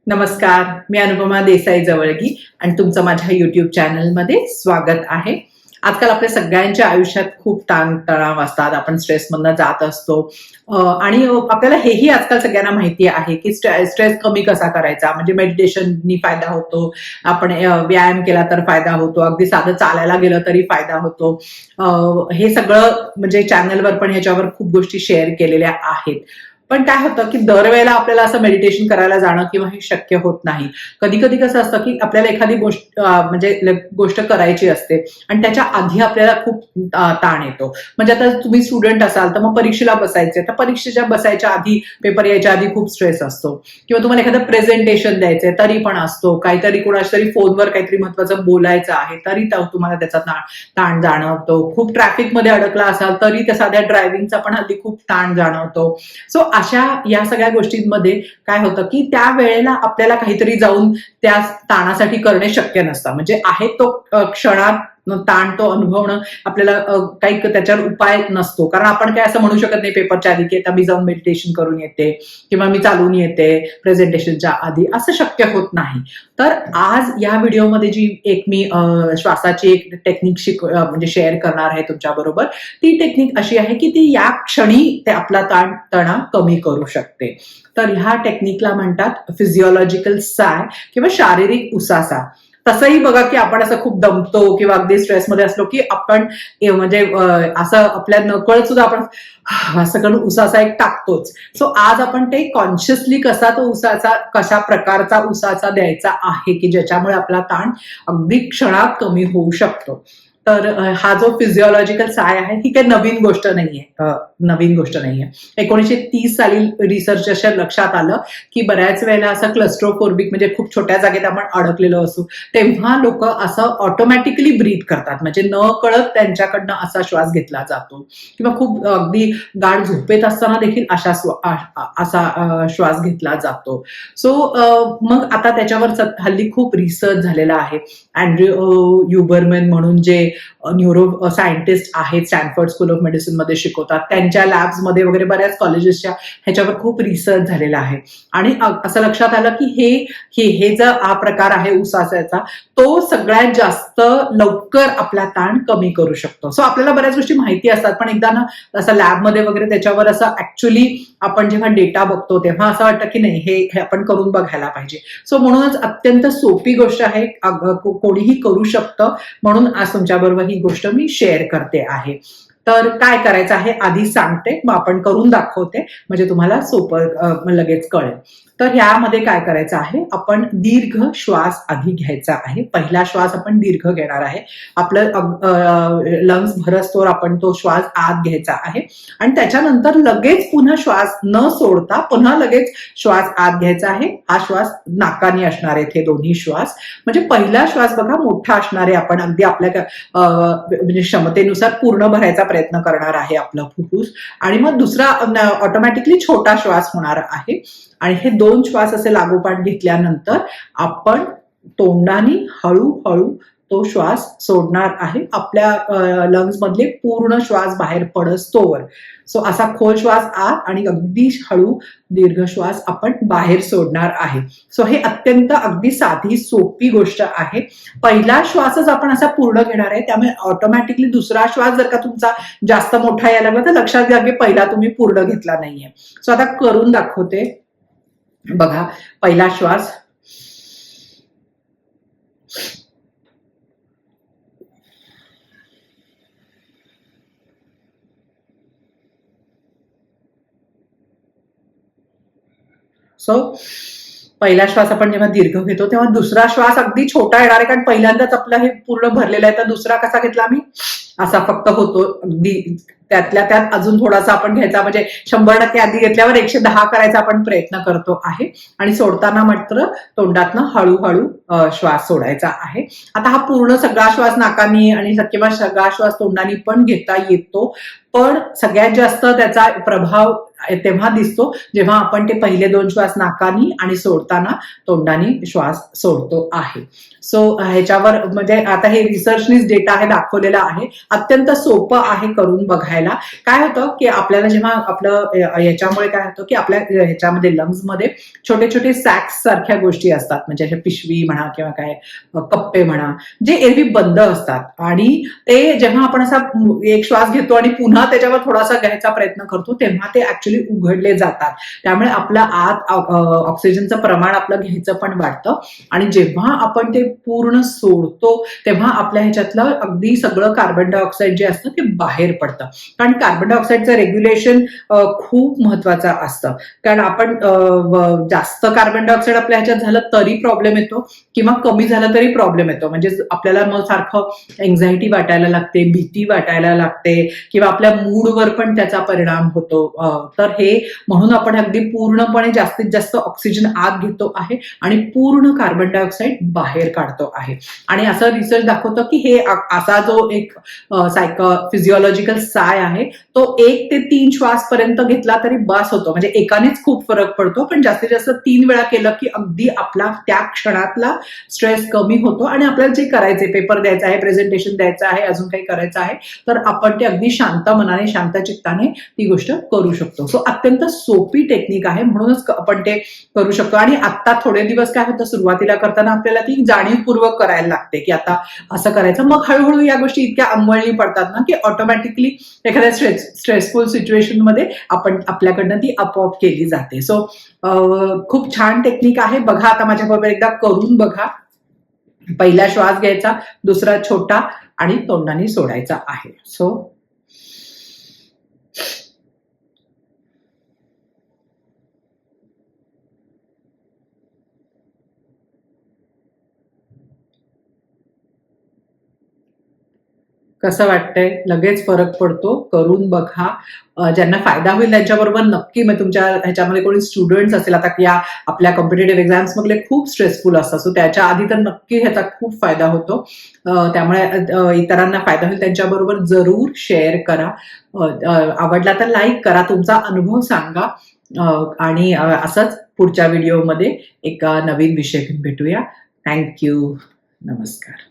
नमस्कार, मी अनुपमा देसाई जवळगी आणि तुमचं माझ्या YouTube चॅनलमध्ये स्वागत आहे. आजकाल आपल्या सगळ्यांच्या आयुष्यात खूप ताणतणाव असतात. आपण स्ट्रेसमधनं जात असतो आणि आपल्याला हेही आजकाल सगळ्यांना माहिती आहे, की स्ट्रेस कमी कसा करायचा. म्हणजे मेडिटेशननी फायदा होतो. आपण व्यायाम केला तर फायदा होतो. अगदी साधं चालायला गेलं तरी फायदा होतो. हे सगळं म्हणजे चॅनलवर पण ह्याच्यावर खूप गोष्टी शेअर केलेल्या आहेत. पण काय होतं, की दरवेळेला आपल्याला असं मेडिटेशन करायला जाणं किंवा हे शक्य होत नाही. कधी-कधी कसं असतं, की आपल्याला एखादी गोष्ट म्हणजे गोष्ट करायची असते आणि त्याच्या आधी आपल्याला खूप ताण येतो. म्हणजे आता तुम्ही स्टुडंट असाल, तर मग परीक्षेला बसायचे. तर परीक्षेच्या बसायच्या आधी, पेपर यायच्या आधी खूप स्ट्रेस असतो किंवा तुम्हाला एखादं प्रेझेंटेशन द्यायचंय तरी पण असतो. काहीतरी कोणाच्या तरी फोनवर काहीतरी महत्त्वाचं बोलायचं आहे, तरी तुम्हाला त्याचा ताण जाणवतो. खूप ट्रॅफिकमध्ये अडकला असाल, तरी त्या साध्या ड्रायव्हिंगचा पण हल्ली खूप ताण जाणवतो. सो अशा या सगळ्या गोष्टींमध्ये काय होतं, की त्या वेळेला आपल्याला काहीतरी जाऊन त्या ताणासाठी करणे शक्य नसतं. म्हणजे आहे तो क्षणात ताण तो अनुभवणं आपल्याला काही त्याच्यावर उपाय नसतो. कारण आपण काय असं म्हणू शकत नाही पेपरच्या आधी, की आता मी जाऊन मेडिटेशन करून येते किंवा मी चालून येते प्रेझेंटेशनच्या आधी, असं शक्य होत नाही. तर आज या व्हिडिओमध्ये जी एक मी श्वासाची एक टेक्निक म्हणजे शेअर करणार आहे तुमच्या बरोबर. ती टेक्निक अशी आहे, की ती या क्षणी ते आपला तणाव कमी करू शकते. तर ह्या टेक्निकला म्हणतात फिजिओलॉजिकल साय किंवा शारीरिक उसासा. तसंही बघा, की आपण असं खूप दमतो किंवा अगदी स्ट्रेसमध्ये असलो, की आपण म्हणजे असं आपल्या नकळत सुद्धा आपण असं करून उसासा एक टाकतोच. सो आज आपण ते कॉन्शियसली कशा प्रकारचा उसाचा द्यायचा आहे, की ज्याच्यामुळे आपला ताण अगदी क्षणात कमी होऊ शकतो. तर हा जो फिजिओलॉजिकल साय आहे ही काही नवीन गोष्ट नाहीये. 1930 साली रिसर्च अशा लक्षात आलं, की बऱ्याच वेळेला असं क्लस्ट्रोफोबिक म्हणजे खूप छोट्या जागेत आपण अडकलेलो असू, तेव्हा लोक असं ऑटोमॅटिकली ब्रीथ करतात. म्हणजे न कळत त्यांच्याकडनं असा श्वास घेतला जातो किंवा खूप अगदी गाढ झोपेत असताना देखील असा श्वास घेतला जातो. सो मग आता त्याच्यावर हल्ली खूप रिसर्च झालेला आहे. अँड्र्यू युबरमॅन म्हणून जे न्यूरो सायंटिस्ट आहेत, स्टॅनफोर्ड स्कूल ऑफ मेडिसिन मध्ये शिकवतात, त्यांच्या लॅब्समध्ये वगैरे बऱ्याच कॉलेजेसच्या ह्याच्यावर खूप रिसर्च झालेला आहे. आणि असं लक्षात आलं, की हे जो हा प्रकार आहे उसासाचा, तो सगळ्यात जास्त लवकर आपला ताण कमी करू शकतो. सो आपल्याला बऱ्याच गोष्टी माहिती असतात, पण एकदा ना असं लॅबमध्ये वगैरे त्याच्यावर असं ऍक्च्युअली आपण जेव्हा डेटा बघतो तेव्हा असं वाटतं, की नाही हे आपण करून बघायला पाहिजे. सो म्हणूनच अत्यंत सोपी गोष्ट आहे, कोणीही करू शकतं. म्हणून आज तुमच्याबरोबर ही गोष्ट मी शेअर करते आहे. तर काय करायचं आहे आधी सांगते, मग आपण करून दाखवते, म्हणजे तुम्हाला सोपं लगेच कळेल. तर ह्यामध्ये काय करायचं आहे, आपण दीर्घ श्वास आधी घ्यायचा आहे. पहिला श्वास आपण दीर्घ घेणार आहे. आपलं लंग्स भरस्तोवर आपण तो श्वास आत घ्यायचा आहे आणि त्याच्यानंतर लगेच पुन्हा श्वास न सोडता पुन्हा लगेच श्वास आत घ्यायचा आहे. हा श्वास नाकाने असणार आहेत हे दोन्ही श्वास. म्हणजे पहिला श्वास बघा मोठा असणार आहे. आपण अगदी आपल्या म्हणजे क्षमतेनुसार पूर्ण भरायचा प्रयत्न करणार आहे आपलं फुफ्फुस आणि मग दुसरा ऑटोमॅटिकली छोटा श्वास होणार आहे. आणि हे दोन श्वास असे लागोपाठ घेतल्यानंतर आपण तोंडाने हळूहळू तो श्वास सोडणार आहे. आपल्या लंग्स मधले पूर्ण श्वास बाहेर पडस्तोवर. सो असा खोल श्वास आत आणि अगदी हळू दीर्घ श्वास आपण बाहेर सोडणार आहे. सो हे अत्यंत अगदी साधी सोपी गोष्ट आहे. पहिला श्वासच आपण असा पूर्ण घेणार आहे, त्यामुळे ऑटोमॅटिकली दुसरा श्वास जर का तुमचा जास्त मोठा यायला लागला तर लक्षात घ्या, की पहिला तुम्ही पूर्ण घेतला नाहीये. सो आता करून दाखवते. बघा, पहिला श्वास सो पहिला श्वास आपण जेव्हा दीर्घ घेतो तेव्हा दुसरा श्वास अगदी छोटा येणार आहे, कारण पहिल्यांदाच आपलं हे पूर्ण भरलेलं आहे. तर दुसरा कसा घेतला आम्ही, असा फक्त होतो अगदी. त्यातल्या त्यात अजून थोडासा आपण घ्यायचा, म्हणजे 100% आधी घेतल्यावर 110 करायचा आपण प्रयत्न करतो आहे. आणि सोडताना मात्र तोंडातनं हळूहळू श्वास सोडायचा आहे. आता हा पूर्ण सगळा श्वास नाकानी आणि सगळा श्वास तोंडानी पण घेता येतो, पण सगळ्यात जास्त त्याचा प्रभाव तेव्हा दिसतो जेव्हा आपण ते पहिले 2 श्वास नाकानी आणि सोडताना तोंडानी श्वास सोडतो आहे. सो ह्याच्यावर म्हणजे आता हे रिसर्चनीच डेटा आहे दाखवलेला आहे. अत्यंत सोपं आहे करून बघायला. काय होतं की आपल्याला जेव्हा आपलं याच्यामुळे काय होतं की आपल्या ह्याच्यामध्ये लंग्समध्ये छोटे छोटे सॅक्स सारख्या गोष्टी असतात, म्हणजे अशा पिशवी म्हणा किंवा काय कप्पे म्हणा, जे एरवी बंद असतात आणि ते जेव्हा आपण असा एक श्वास घेतो आणि पुन्हा त्याच्यावर थोडासा घ्यायचा प्रयत्न करतो तेव्हा ते ऍक्च्युली उघडले जातात. त्यामुळे आपलं आत ऑक्सिजनचं प्रमाण आपलं घ्यायचं पण वाटतं आणि जेव्हा आपण ते पूर्ण सोडतो तेव्हा आपल्या ह्याच्यातलं अगदी सगळं कार्बन डायऑक्साईड जे असतं ते बाहेर पडतं. कारण कार्बन डायऑक्साईडचं रेग्युलेशन खूप महत्वाचं असतं. कारण आपण जास्त कार्बन डायऑक्साईड आपल्या ह्याच्यात झालं तरी प्रॉब्लेम येतो किंवा कमी झालं तरी प्रॉब्लेम येतो. म्हणजे आपल्याला मग सारखं एन्झायटी वाटायला लागते, भीती वाटायला लागते किंवा आपल्या मूडवर पण त्याचा परिणाम होतो. तर हे म्हणून आपण अगदी पूर्णपणे जास्तीत जास्त ऑक्सिजन आत घेतो आहे आणि पूर्ण कार्बन डायऑक्साईड बाहेर काढतो आहे. आणि असं रिसर्च दाखवतं की हे असा जो एक फिजिओलॉजिकल साय आहे तो 1 ते 3 श्वास पर्यंत घेतला तरी बास होतो. म्हणजे एकानेच खूप फरक पडतो, पण जास्तीत जास्त 3 वेळा केलं की अगदी आपला त्या क्षणातला स्ट्रेस कमी होतो आणि आपल्याला जे करायचे, पेपर द्यायचा आहे, प्रेझेंटेशन द्यायचं आहे, अजून काही करायचं आहे, तर आपण ते अगदी शांत मनाने शांत चित्ताने ती गोष्ट करू शकतो. सो अत्यंत सोपी टेक्निक आहे, म्हणूनच आपण ते करू शकतो. आणि आता थोडे दिवस काय होतं, सुरुवातीला करताना आपल्याला ती जाणीवपूर्वक करायला लागते की आता असं करायचं. मग हळूहळू या गोष्टी इतक्या अंमळणी पडतात ना की ऑटोमॅटिकली एखाद्या स्ट्रेसफुल सिच्युएशन मध्ये आपण आपल्याकडनं ती आपोआप केली जाते. सो खूप छान टेक्निक आहे. बघा आता माझ्याबरोबर एकदा करून बघा. पहिला श्वास घ्यायचा, दुसरा छोटा आणि तोंडाने सोडायचा आहे. सो कसं वाटतंय? लगेच फरक पडतो. करून बघा. ज्यांना फायदा होईल त्यांच्याबरोबर नक्की, मग तुमच्या ह्याच्यामध्ये कोणी स्टुडंट्स असेल, आता या आपल्या कॉम्पिटेटिव्ह एक्झाम्स मधले खूप स्ट्रेसफुल असतात, सो त्याच्या आधी तर नक्की ह्याचा खूप फायदा होतो. त्यामुळे इतरांना फायदा होईल त्यांच्याबरोबर जरूर शेअर करा. आवडला तर लाईक करा, तुमचा अनुभव सांगा आणि असंच पुढच्या व्हिडिओमध्ये एका नवीन विषय घेऊन भेटूया. थँक्यू. नमस्कार.